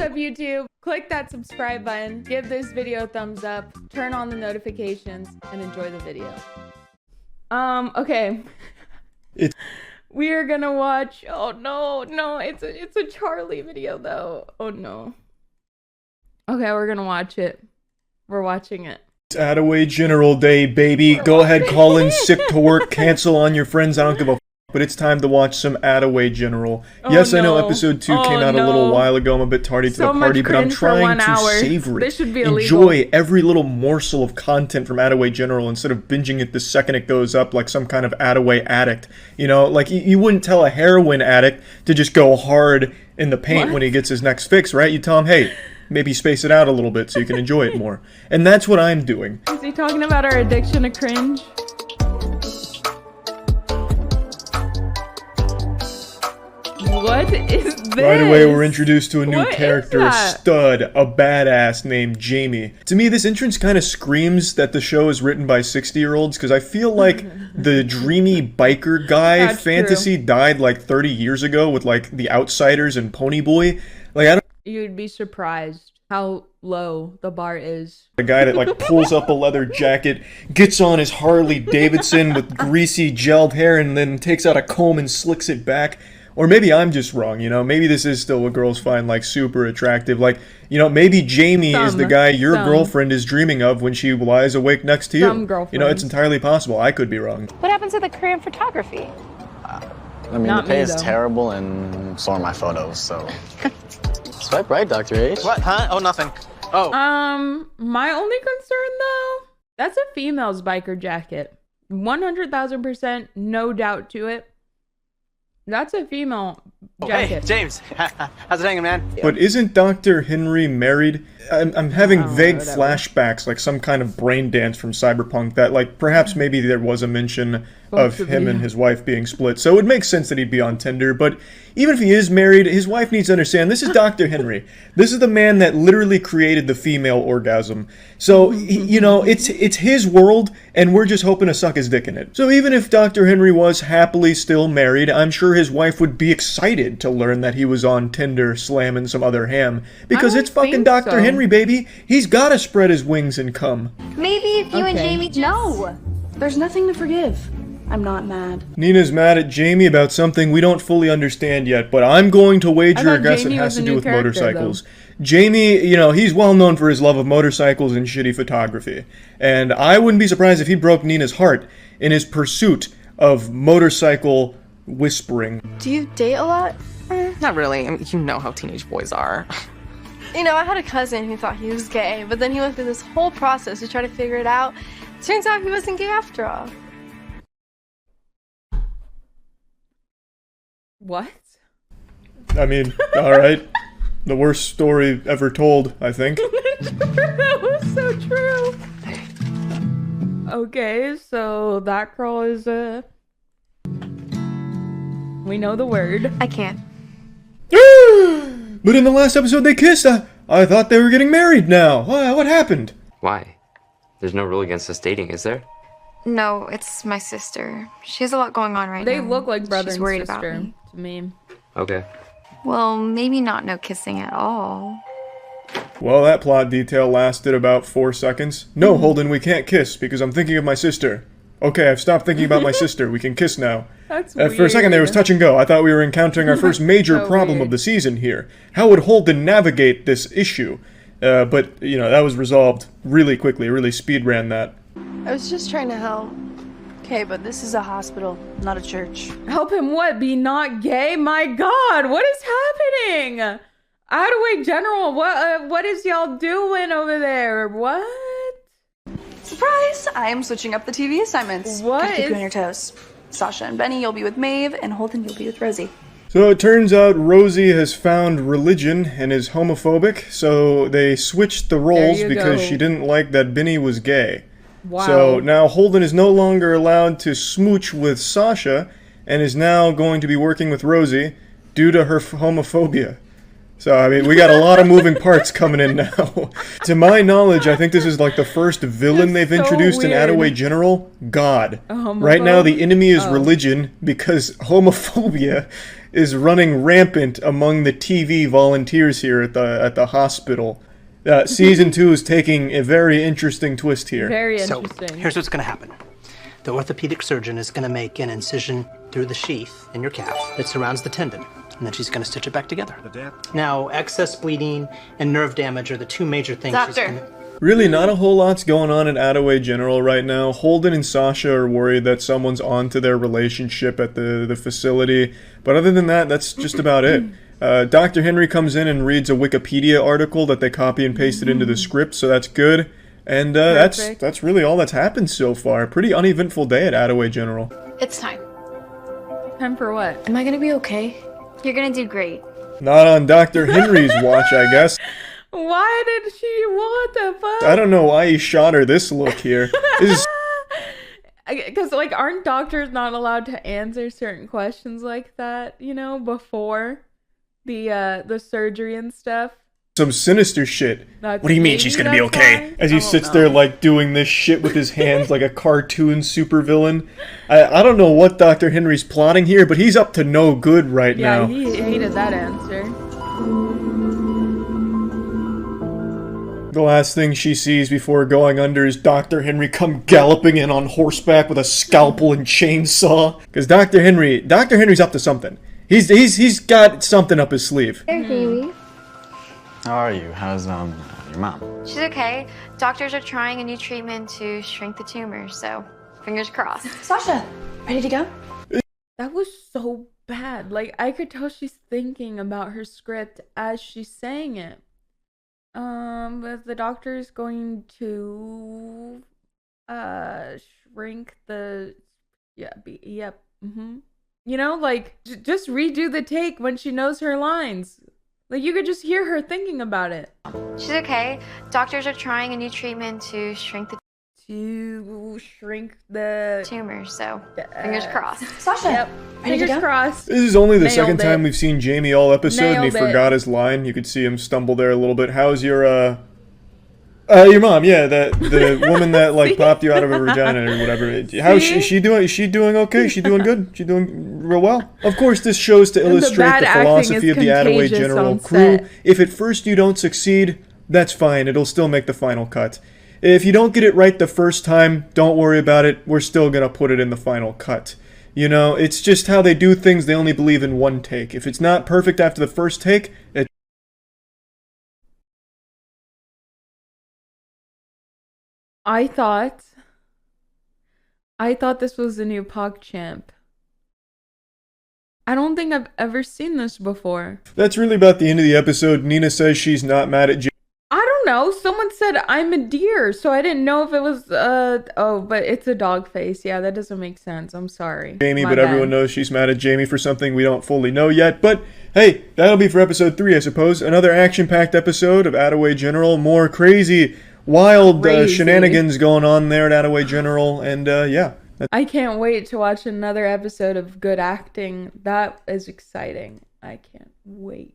up, YouTube? Click that subscribe button, give this video a thumbs up, turn on the notifications, and enjoy the video. Okay. We are gonna watch. Oh no, it's a Charlie video though. Oh no. Okay, we're gonna watch it. We're watching it. It's Attaway General Day, baby. Go ahead, call in sick to work, cancel on your friends. I don't give a f, but it's time to watch some Attaway General. Yes, I know episode 2 came out a little while ago. I'm a bit tardy to the party, but I'm trying to savor it. This should be illegal. Enjoy every little morsel of content from Attaway General instead of binging it the second it goes up like some kind of Attaway addict. You know, like you wouldn't tell a heroin addict to just go hard in the paint when he gets his next fix, right? You tell him, hey, maybe space it out a little bit so you can enjoy it more. And that's what I'm doing. Is he talking about our addiction to cringe? What is this? Right away, we're introduced to a new character, a stud, a badass named Jamie. To me, this entrance kind of screams that the show is written by 60-year-olds, because I feel like the dreamy biker guy fantasy died like 30 years ago with like The Outsiders and Ponyboy. Like, I don't. You'd be surprised how low the bar is. A guy that like pulls up a leather jacket, gets on his Harley Davidson with greasy gelled hair, and then takes out a comb and slicks it back. Or maybe I'm just wrong, you know, maybe this is still what girls find like super attractive. Like, you know, maybe Jamie is the guy your girlfriend is dreaming of when she lies awake next to you. You know, it's entirely possible. I could be wrong. What happens to the career in photography? I mean, the pay is terrible and so are my photos, so. Swipe right, Dr. H. What, huh? Oh, nothing. Oh. My only concern though, that's a female's biker jacket. 100,000%, no doubt to it. That's a female jacket. Hey, James. How's it hanging, man? But isn't Dr. Henry married? I'm having vague flashbacks, like some kind of brain dance from Cyberpunk that, like, perhaps maybe there was a mention of him and his wife being split. So it would make sense that he'd be on Tinder, but even if he is married, his wife needs to understand this is Dr. Henry. This is the man that literally created the female orgasm. So, you know, it's his world, and we're just hoping to suck his dick in it. So even if Dr. Henry was happily still married, I'm sure his wife would be excited to learn that he was on Tinder slamming some other ham. Because it's fucking Dr. Henry, baby. He's gotta spread his wings and come. Maybe if you and Jamie No! There's nothing to forgive. I'm not mad. Nina's mad at Jamie about something we don't fully understand yet, but I'm going to wager a guess it has to do with motorcycles. Jamie, you know, he's well known for his love of motorcycles and shitty photography. And I wouldn't be surprised if he broke Nina's heart in his pursuit of motorcycle whispering. Do you date a lot? Not really. I mean, you know how teenage boys are. You know, I had a cousin who thought he was gay, but then he went through this whole process to try to figure it out. Turns out he wasn't gay after all. What? I mean, alright. The worst story ever told, I think. That was so true. Okay, so that girl is, we know the word. I can't. But in the last episode they kissed. I thought they were getting married now. What happened? Why? There's no rule against us dating, is there? No, it's my sister. She has a lot going on right now. They look like brother and worried sister about me. to me. Okay. Well, maybe not no kissing at all. Well, that plot detail lasted about 4 seconds. No, Holden, we can't kiss because I'm thinking of my sister. Okay, I've stopped thinking about my sister. We can kiss now. That's weird. For a second there was touch and go. I thought we were encountering our first major problem of the season here. How would Holden navigate this issue? But, you know, that was resolved really quickly. Really speed ran that. I was just trying to help. Okay, but this is a hospital, not a church. Help him what? Be not gay? My God, what is happening? Attaway General, what is y'all doing over there? What? Surprise! I am switching up the TV assignments. What? Keep you on your toes. Sasha and Benny, you'll be with Maeve, and Holden, you'll be with Rosie. So it turns out Rosie has found religion and is homophobic, so they switched the roles because she didn't like that Benny was gay. Wow. So now Holden is no longer allowed to smooch with Sasha, and is now going to be working with Rosie due to her homophobia. So, I mean, we got a lot of moving parts coming in now. To my knowledge, I think this is like the first villain they've introduced in Attaway General. God. Right now, the enemy is religion because homophobia is running rampant among the TV volunteers here at the hospital. Season 2 is taking a very interesting twist here. Very interesting. So, here's what's going to happen. The orthopedic surgeon is going to make an incision through the sheath in your calf that surrounds the tendon, and then she's going to stitch it back together. Now, excess bleeding and nerve damage are the two major things she's going to... Really, not a whole lot's going on at Attaway General right now. Holden and Sasha are worried that someone's onto their relationship at the facility. But other than that, that's just about it. Dr. Henry comes in and reads a Wikipedia article that they copy and pasted into the script, so that's good. And that's really all that's happened so far. Pretty uneventful day at Attaway General. It's time. Time for what? Am I gonna be okay? You're gonna do great. Not on Dr. Henry's watch, I guess. Why did she? What the fuck? I don't know why he shot her this look here. Because, like, aren't doctors not allowed to answer certain questions like that, you know, before the surgery and stuff? Some sinister shit. What do you mean she's gonna be okay? As he sits there, like, doing this shit with his hands like a cartoon supervillain. I don't know what Dr. Henry's plotting here, but he's up to no good right now. Yeah, he hated that answer. The last thing she sees before going under is Dr. Henry come galloping in on horseback with a scalpel and chainsaw. Because Dr. Henry's up to something. He's got something up his sleeve. There, baby. How are you? How's your mom? She's okay. Doctors are trying a new treatment to shrink the tumor, so fingers crossed. Sasha, ready to go? That was so bad. Like, I could tell she's thinking about her script as she's saying it. But the doctor's going to shrink the you know, like, just redo the take when she knows her lines. Like, you could just hear her thinking about it. She's okay. Doctors are trying a new treatment to shrink the tumor, so fingers crossed. Sasha, Yep. Fingers crossed. This is only the Nailed second it. time we've seen Jamie all episode, and he Nailed it. forgot his line. You could see him stumble there a little bit. How's your mom? Yeah, the woman that like popped you out of her vagina or whatever. How's she doing? Is she doing okay? Is she doing good? She doing real well? Of course, this shows to illustrate the philosophy of the Attaway General crew. If at first you don't succeed, that's fine. It'll still make the final cut. If you don't get it right the first time, don't worry about it. We're still gonna put it in the final cut. You know, it's just how they do things. They only believe in one take. If it's not perfect after the first take, I thought this was the new PogChamp. I don't think I've ever seen this before. That's really about the end of the episode. Nina says she's not mad at I don't know. Someone said I'm a deer, so I didn't know if it was but it's a dog face. Yeah, that doesn't make sense. I'm sorry. Jamie, My but bad. everyone knows she's mad at Jamie for something we don't fully know yet. But hey, that'll be for episode 3, I suppose. Another action-packed episode of Attaway General. More crazy, wild shenanigans going on there at Attaway General. And yeah. I can't wait to watch another episode of good acting. That is exciting. I can't wait.